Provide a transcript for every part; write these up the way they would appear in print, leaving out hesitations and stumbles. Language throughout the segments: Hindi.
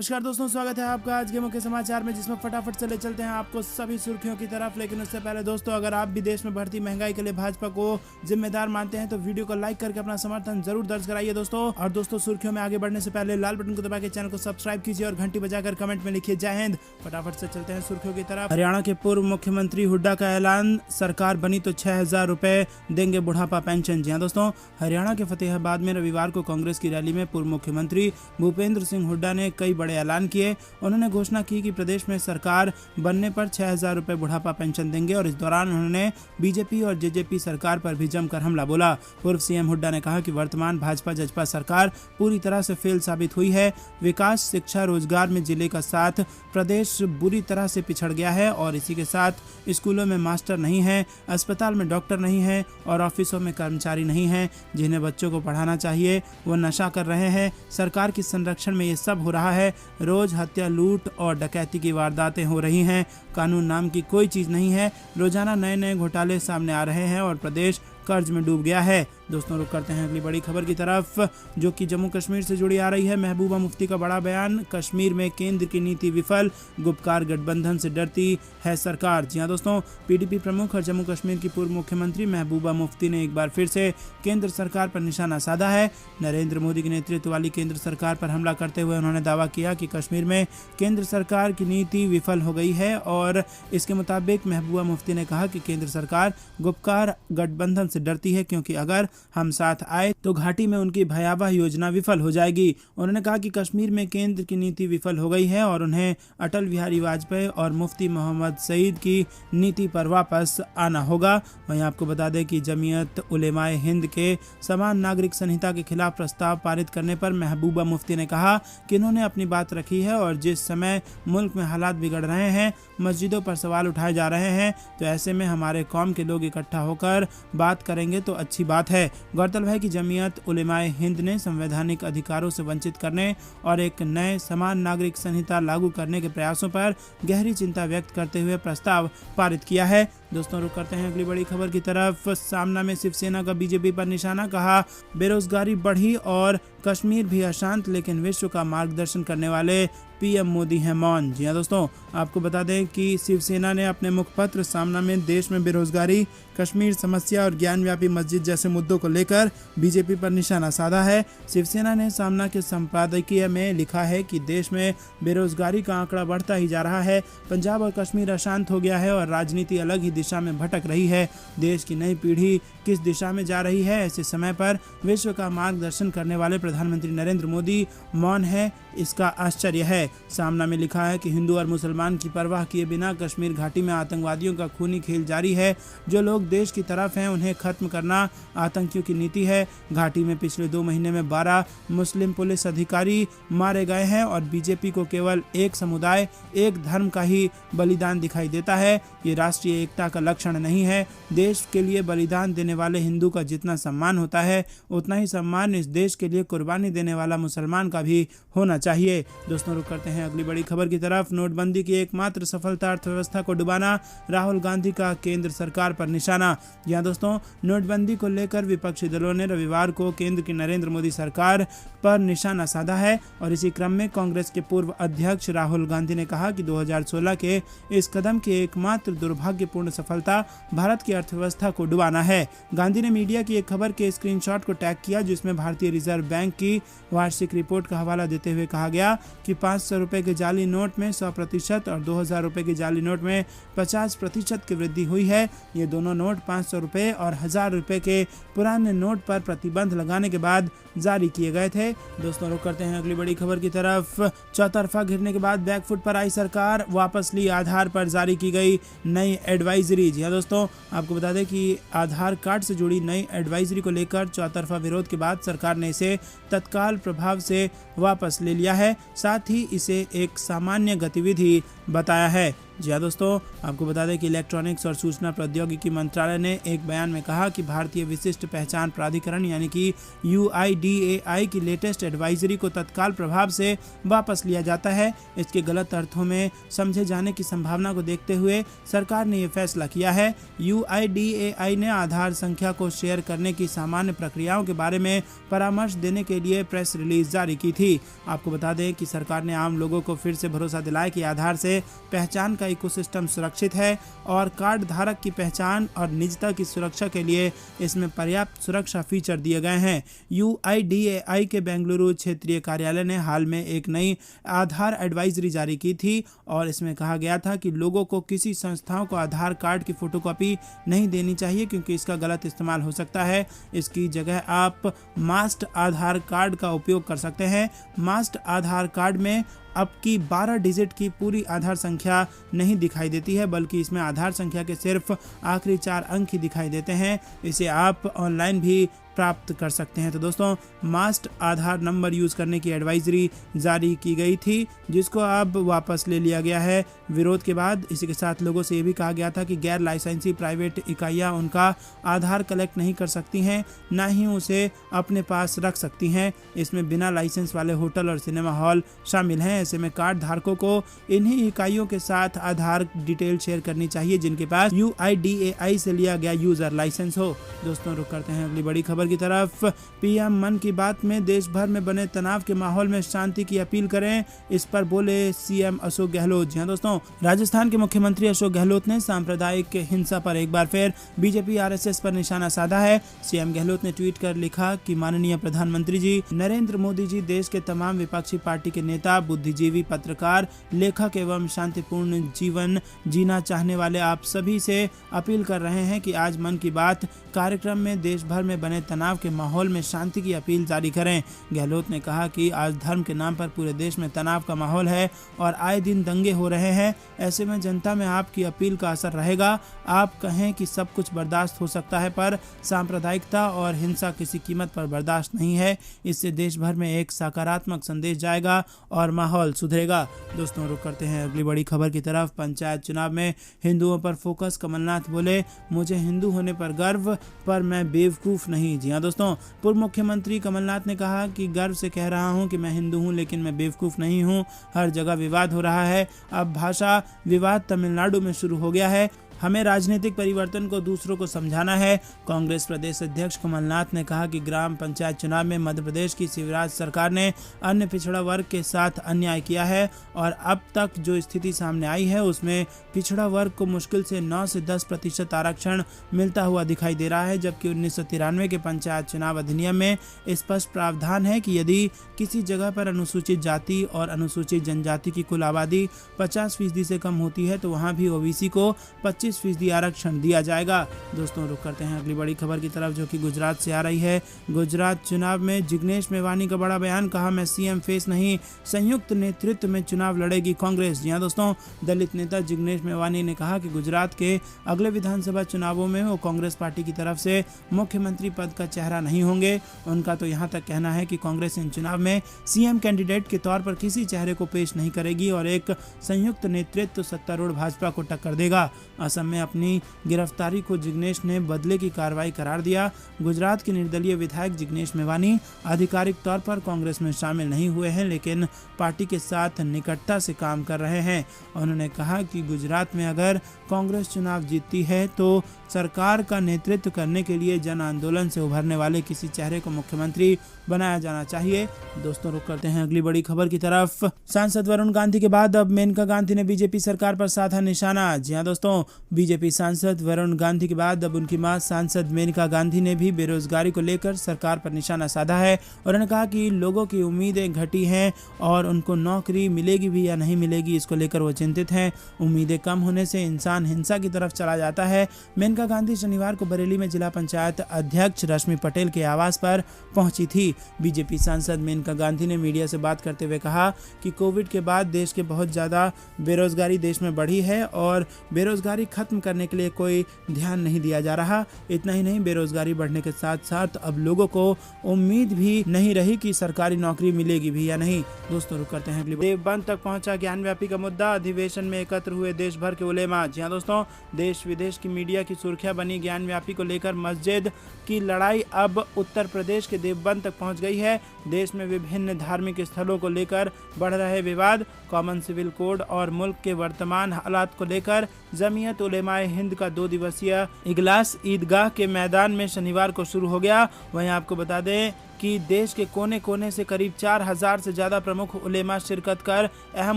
नमस्कार दोस्तों, स्वागत है आपका आज के मुख्य समाचार में, जिसमें फटाफट से ले चलते हैं आपको सभी सुर्खियों की तरफ। लेकिन उससे पहले दोस्तों, अगर आप भी देश में बढ़ती महंगाई के लिए भाजपा को जिम्मेदार मानते हैं तो वीडियो को लाइक करके अपना समर्थन जरूर दर्ज कराइए दोस्तों। और दोस्तों, सुर्खियों में आगे बढ़ने से पहले लाल बटन को दबा के चैनल को सब्सक्राइब कीजिए और घंटी बजाकर कमेंट में लिखिए जय हिंद। फटाफट से चलते हैं सुर्खियों की तरफ। हरियाणा के पूर्व मुख्यमंत्री हुड्डा का ऐलान, सरकार बनी तो 6,000 रुपए देंगे बुढ़ापा पेंशन। जी हाँ दोस्तों, हरियाणा के फतेहाबाद में रविवार को कांग्रेस की रैली में पूर्व मुख्यमंत्री भूपेंद्र सिंह हुड्डा ने कई बड़े ऐलान किए। उन्होंने घोषणा की कि प्रदेश में सरकार बनने पर 6,000 रुपए बुढ़ापा पेंशन देंगे और इस दौरान उन्होंने बीजेपी और जेजेपी सरकार पर भी जमकर हमला बोला। पूर्व सीएम हुड्डा ने कहा कि वर्तमान भाजपा जजपा सरकार पूरी तरह से फेल साबित हुई है। विकास, शिक्षा, रोजगार में जिले का साथ प्रदेश बुरी तरह से पिछड़ गया है और इसी के साथ स्कूलों में मास्टर नहीं है, अस्पताल में डॉक्टर नहीं है और ऑफिसों में कर्मचारी नहीं है जिन्हें बच्चों को पढ़ाना चाहिए, वो नशा कर रहे हैं। सरकार की संरक्षण में ये सब हो रहा है। रोज हत्या, लूट और डकैती की वारदातें हो रही हैं। कानून नाम की कोई चीज नहीं है। रोजाना नए नए घोटाले सामने आ रहे हैं और प्रदेश कर्ज में डूब गया है। दोस्तों, रुक करते हैं अगली बड़ी खबर की तरफ, जो कि जम्मू कश्मीर से जुड़ी आ रही है। महबूबा मुफ्ती का बड़ा बयान, कश्मीर में केंद्र की नीति विफल, गुपकार गठबंधन से डरती है सरकार। जी हाँ दोस्तों, पीडीपी प्रमुख और जम्मू कश्मीर की पूर्व मुख्यमंत्री महबूबा मुफ्ती ने एक बार फिर से केंद्र सरकार पर निशाना साधा है। नरेंद्र मोदी के नेतृत्व वाली केंद्र सरकार पर हमला करते हुए उन्होंने दावा किया कि कश्मीर में केंद्र सरकार की नीति विफल हो गई है और इसके मुताबिक महबूबा मुफ्ती ने कहा कि केंद्र सरकार गुपकार गठबंधन से डरती है, क्योंकि अगर हम साथ आए तो घाटी में उनकी भयावह योजना विफल हो जाएगी। उन्होंने कहा कि कश्मीर में केंद्र की नीति विफल हो गई है और उन्हें अटल बिहारी वाजपेयी और मुफ्ती मोहम्मद सईद की नीति पर वापस आना होगा। वहीं आपको बता दें कि जमीयत उलेमाए हिंद के समान नागरिक संहिता के खिलाफ प्रस्ताव पारित करने पर महबूबा मुफ्ती ने कहा कि इन्होंने अपनी बात रखी है और जिस समय मुल्क में हालात बिगड़ रहे हैं, मस्जिदों पर सवाल उठाए जा रहे हैं, तो ऐसे में हमारे कौम के लोग इकट्ठा होकर बात करेंगे तो अच्छी बात है। गौरतलब है कि जमीयत उलेमाए हिंद ने संवैधानिक अधिकारों से वंचित करने और एक नए समान नागरिक संहिता लागू करने के प्रयासों पर गहरी चिंता व्यक्त करते हुए प्रस्ताव पारित किया है। दोस्तों, रुक करते हैं अगली बड़ी खबर की तरफ। सामना में शिवसेना का बीजेपी पर निशाना, कहा बेरोजगारी बढ़ी और कश्मीर भी अशांत, लेकिन विश्व का मार्गदर्शन करने वाले पीएम मोदी हैं मौन। जी हाँ दोस्तों, आपको बता दें कि शिवसेना ने अपने मुखपत्र सामना में देश में बेरोजगारी, कश्मीर समस्या और ज्ञानव्यापी मस्जिद जैसे मुद्दों को लेकर बीजेपी पर निशाना साधा है। शिवसेना ने सामना के संपादकीय में लिखा है कि देश में बेरोजगारी का आंकड़ा बढ़ता ही जा रहा है, पंजाब और कश्मीर अशांत हो गया है और राजनीति अलग ही दिशा में भटक रही है। देश की नई पीढ़ी किस दिशा में जा रही है, ऐसे समय पर विश्व का मार्गदर्शन करने वाले प्रधानमंत्री नरेंद्र मोदी मौन है, इसका आश्चर्य है। सामना में लिखा है कि हिंदू और मुसलमान की परवाह किए बिना कश्मीर घाटी में आतंकवादियों का खूनी खेल जारी है। जो लोग देश की तरफ हैं उन्हें खत्म करना आतंकियों की नीति है। घाटी में पिछले 2 महीने में 12 मुस्लिम पुलिस अधिकारी मारे गए हैं और बीजेपी को केवल एक समुदाय, एक धर्म का ही बलिदान दिखाई देता है। ये राष्ट्रीय एकता का लक्षण नहीं है। देश के लिए बलिदान देने वाले हिंदू का जितना सम्मान होता है, उतना ही सम्मान इस देश के लिए कुर्बानी देने वाला मुसलमान का भी होना चाहिए। दोस्तों, रुक करते हैं अगली बड़ी खबर की तरफ। नोटबंदी की एकमात्र सफलता अर्थव्यवस्था को डुबाना, राहुल गांधी का केंद्र सरकार पर निशाना। यहाँ दोस्तों, नोटबंदी को लेकर विपक्षी दलों ने रविवार को केंद्र की नरेंद्र मोदी सरकार पर निशाना साधा है और इसी क्रम में कांग्रेस के पूर्व अध्यक्ष राहुल गांधी ने कहा कि 2016 के इस कदम की एकमात्र दुर्भाग्यपूर्ण सफलता भारत की अर्थव्यवस्था को डुबाना है। गांधी ने मीडिया की एक खबर के स्क्रीनशॉट को टैग किया, जिसमें भारतीय रिजर्व बैंक की वार्षिक रिपोर्ट का हवाला देते हुए कहा गया कि 500 रुपए के जाली नोट में 100% और 2000 रुपए के जाली नोट में 50% की वृद्धि हुई है। ये दोनों नोट 500 रुपए और 1000 रुपए के पुराने नोट पर प्रतिबंध लगाने के बाद जारी किए गए थे। दोस्तों, रुक करते हैं अगली बड़ी खबर की तरफ। चौतरफा घिरने के बाद बैकफुट पर आई सरकार, वापस ली आधार पर जारी की गई नई एडवाइजरी। जी हाँ दोस्तों, आपको बता दें कि आधार कार्ड से जुड़ी नई एडवाइजरी को लेकर चौतरफा विरोध के बाद सरकार ने इसे तत्काल प्रभाव से वापस ले लिया है। साथ ही इसे एक सामान्य गतिविधि बताया है। जी हाँ दोस्तों, आपको बता दें कि इलेक्ट्रॉनिक्स और सूचना प्रौद्योगिकी मंत्रालय ने एक बयान में कहा कि भारतीय विशिष्ट पहचान प्राधिकरण यानी कि UIDAI की लेटेस्ट एडवाइजरी को तत्काल प्रभाव से वापस लिया जाता है। इसके गलत अर्थों में समझे जाने की संभावना को देखते हुए सरकार ने यह फैसला किया है। UIDAI ने आधार संख्या को शेयर करने की सामान्य प्रक्रियाओं के बारे में परामर्श देने के लिए प्रेस रिलीज जारी की थी। आपको बता दें कि सरकार ने आम लोगों को फिर से भरोसा दिलाया कि आधार से पहचान का इकोसिस्टम सुरक्षित है और कार्ड धारक की पहचान और निजता की सुरक्षा के लिए इसमें पर्याप्त सुरक्षा फीचर दिए गए हैं। UIDAI के बेंगलुरु क्षेत्रीय कार्यालय ने हाल में एक नई आधार एडवाइजरी जारी की थी और इसमें कहा गया था कि लोगों को किसी संस्थाओं को आधार कार्ड की फोटोकॉपी नहीं देनी चाहिए क्योंकि इसका गलत इस्तेमाल हो सकता है। इसकी जगह आप मास्टर्ड आधार कार्ड का उपयोग कर सकते हैं। मास्टर्ड आधार कार्ड में आपकी 12 डिजिट की पूरी आधार संख्या नहीं दिखाई देती है, बल्कि इसमें आधार संख्या के सिर्फ आखिरी 4 अंक ही दिखाई देते हैं। इसे आप ऑनलाइन भी प्राप्त कर सकते हैं। तो दोस्तों, मास्टर्ड आधार नंबर यूज करने की एडवाइजरी जारी की गई थी, जिसको अब वापस ले लिया गया है विरोध के बाद। इसी के साथ लोगों से ये भी कहा गया था कि गैर लाइसेंसी प्राइवेट इकाइयां उनका आधार कलेक्ट नहीं कर सकती हैं, ना ही उसे अपने पास रख सकती हैं। इसमें बिना लाइसेंस वाले होटल और सिनेमा हॉल शामिल हैं। ऐसे में कार्ड धारकों को इन्हीं इकाइयों के साथ आधार डिटेल शेयर करनी चाहिए जिनके पास UIDAI से लिया गया यूजर लाइसेंस हो। दोस्तों, रुक करते हैं अगली बड़ी खबर की तरफ। PM मन की बात में देश भर में बने तनाव के माहौल में शांति की अपील करें, इस पर बोले CM अशोक गहलोत। जी हाँ दोस्तों, राजस्थान के मुख्यमंत्री अशोक गहलोत ने सांप्रदायिक हिंसा पर एक बार फिर BJP RSS पर निशाना साधा है। CM गहलोत ने ट्वीट कर लिखा कि माननीय प्रधानमंत्री जी नरेंद्र मोदी जी देश के तमाम विपक्षी पार्टी के नेता, बुद्धिजीवी, पत्रकार, लेखक एवं शांतिपूर्ण जीवन जीना चाहने वाले आप सभी से अपील कर रहे हैं कि आज मन की बात कार्यक्रम में देश भर में बने तनाव के माहौल में शांति की अपील जारी करें। गहलोत ने कहा कि आज धर्म के नाम पर पूरे देश में तनाव का माहौल है और आए दिन दंगे हो रहे हैं। ऐसे में जनता में आपकी अपील का असर रहेगा। आप कहें कि सब कुछ बर्दाश्त हो सकता है, पर सांप्रदायिकता और हिंसा किसी कीमत पर बर्दाश्त नहीं है। इससे देश भर में एक सकारात्मक संदेश जाएगा और माहौल सुधरेगा। दोस्तों, रुक करते हैं अगली बड़ी खबर की तरफ। पंचायत चुनाव में हिंदुओं पर फोकस। कमलनाथ बोले, मुझे हिंदू होने पर गर्व, पर मैं बेवकूफ नहीं। जी हाँ दोस्तों, पूर्व मुख्यमंत्री कमलनाथ ने कहा कि गर्व से कह रहा हूं कि मैं हिंदू हूं, लेकिन मैं बेवकूफ नहीं हूं। हर जगह विवाद हो रहा है। अब भाषा विवाद तमिलनाडु में शुरू हो गया है। हमें राजनीतिक परिवर्तन को दूसरों को समझाना है। कांग्रेस प्रदेश अध्यक्ष कमलनाथ ने कहा कि ग्राम पंचायत चुनाव में मध्य प्रदेश की शिवराज सरकार ने अन्य पिछड़ा वर्ग के साथ अन्याय किया है और अब तक जो स्थिति सामने आई है उसमें पिछड़ा वर्ग को मुश्किल से 9 से 10% आरक्षण मिलता हुआ दिखाई दे रहा है, जबकि 1993 के पंचायत चुनाव अधिनियम में स्पष्ट प्रावधान है कि यदि किसी जगह पर अनुसूचित जाति और अनुसूचित जनजाति की कुल आबादी 50% से कम होती है तो वहाँ भी OBC को 25% आरक्षण दिया जाएगा। दोस्तों, रुक करते हैं अगली बड़ी खबर की तरफ, जो कि गुजरात से आ रही है। गुजरात चुनाव में जिग्नेश मेवानी का बड़ा बयान। कहा, मैं CM फेस नहीं, संयुक्त नेतृत्व में चुनाव लड़ेगी कांग्रेस। जी हाँ दोस्तों, दलित नेता जिग्नेश मेवानी ने कहा कि गुजरात के अगले विधानसभा चुनावों में वो कांग्रेस पार्टी की तरफ से मुख्यमंत्री पद का चेहरा नहीं होंगे। उनका तो यहाँ तक कहना है कि कांग्रेस इन चुनाव में CM कैंडिडेट के तौर पर किसी चेहरे को पेश नहीं करेगी और एक संयुक्त नेतृत्व सत्तारूढ़ भाजपा को टक्कर देगा। असम में अपनी गिरफ्तारी को जिग्नेश ने बदले की कार्रवाई करार दिया। गुजरात के निर्दलीय विधायक जिग्नेश मेवानी आधिकारिक तौर पर कांग्रेस में शामिल नहीं हुए हैं, लेकिन पार्टी के साथ निकटता से काम कर रहे हैं। उन्होंने कहा कि गुजरात में अगर कांग्रेस चुनाव जीतती है तो सरकार का नेतृत्व करने के लिए जन आंदोलन से उभरने वाले किसी चेहरे को मुख्यमंत्री बनाया जाना चाहिए। दोस्तों, रुक करते हैं अगली बड़ी खबर की तरफ। सांसद वरुण गांधी के बाद अब मेनका गांधी ने BJP सरकार पर साधा निशाना। जी हाँ दोस्तों, BJP सांसद वरुण गांधी के बाद अब उनकी मां सांसद मेनका गांधी ने भी बेरोजगारी को लेकर सरकार पर निशाना साधा है। उन्होंने कहा कि लोगों की उम्मीदें घटी हैं और उनको नौकरी मिलेगी भी या नहीं मिलेगी इसको लेकर वो चिंतित हैं। उम्मीदें कम होने से इंसान हिंसा की तरफ चला जाता है। मेनका गांधी शनिवार को बरेली में जिला पंचायत अध्यक्ष रश्मि पटेल के आवास पर पहुंची थी। BJP सांसद मेनका गांधी ने मीडिया से बात करते हुए कहा कि कोविड के बाद देश के बहुत ज़्यादा बेरोजगारी देश में बढ़ी है और बेरोजगारी खत्म करने के लिए कोई ध्यान नहीं दिया जा रहा। इतना ही नहीं, बेरोजगारी बढ़ने के साथ साथ अब लोगों को उम्मीद भी नहीं रही कि सरकारी नौकरी मिलेगी भी या नहीं। दोस्तों रुक करते हैं अगली। देवबंद तक पहुंचा ज्ञानव्यापी का मुद्दा, अधिवेशन में एकत्र हुए देश भर के उलेमा। जी हाँ दोस्तों, देश विदेश की मीडिया की सुर्खियां बनी ज्ञानव्यापी को लेकर मस्जिद की लड़ाई अब उत्तर प्रदेश के देवबंद तक पहुंच गई है। देश में विभिन्न धार्मिक स्थलों को लेकर बढ़ रहे विवाद, कॉमन सिविल कोड और मुल्क के वर्तमान हालात को लेकर जमीयत उलेमाए हिंद का 2 दिवसीय इजलास ईदगाह के मैदान में शनिवार को शुरू हो गया। वहीं आपको बता दें कि देश के कोने कोने से करीब 4000 से ज्यादा प्रमुख उलेमा शिरकत कर अहम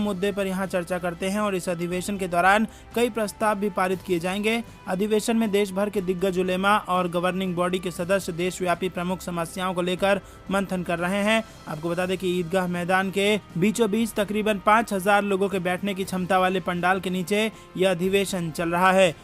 मुद्दे पर यहां चर्चा करते हैं और इस अधिवेशन के दौरान कई प्रस्ताव भी पारित किए जाएंगे। अधिवेशन में देश भर के दिग्गज उलेमा और गवर्निंग बॉडी के सदस्य देशव्यापी प्रमुख समस्याओं को लेकर मंथन कर रहे हैं। आपको बता दें कि ईदगाह मैदान के बीचों बीच तकरीबन 5000 लोगों के बैठने की क्षमता वाले पंडाल के नीचे यह अधिवेशन चल रहा है।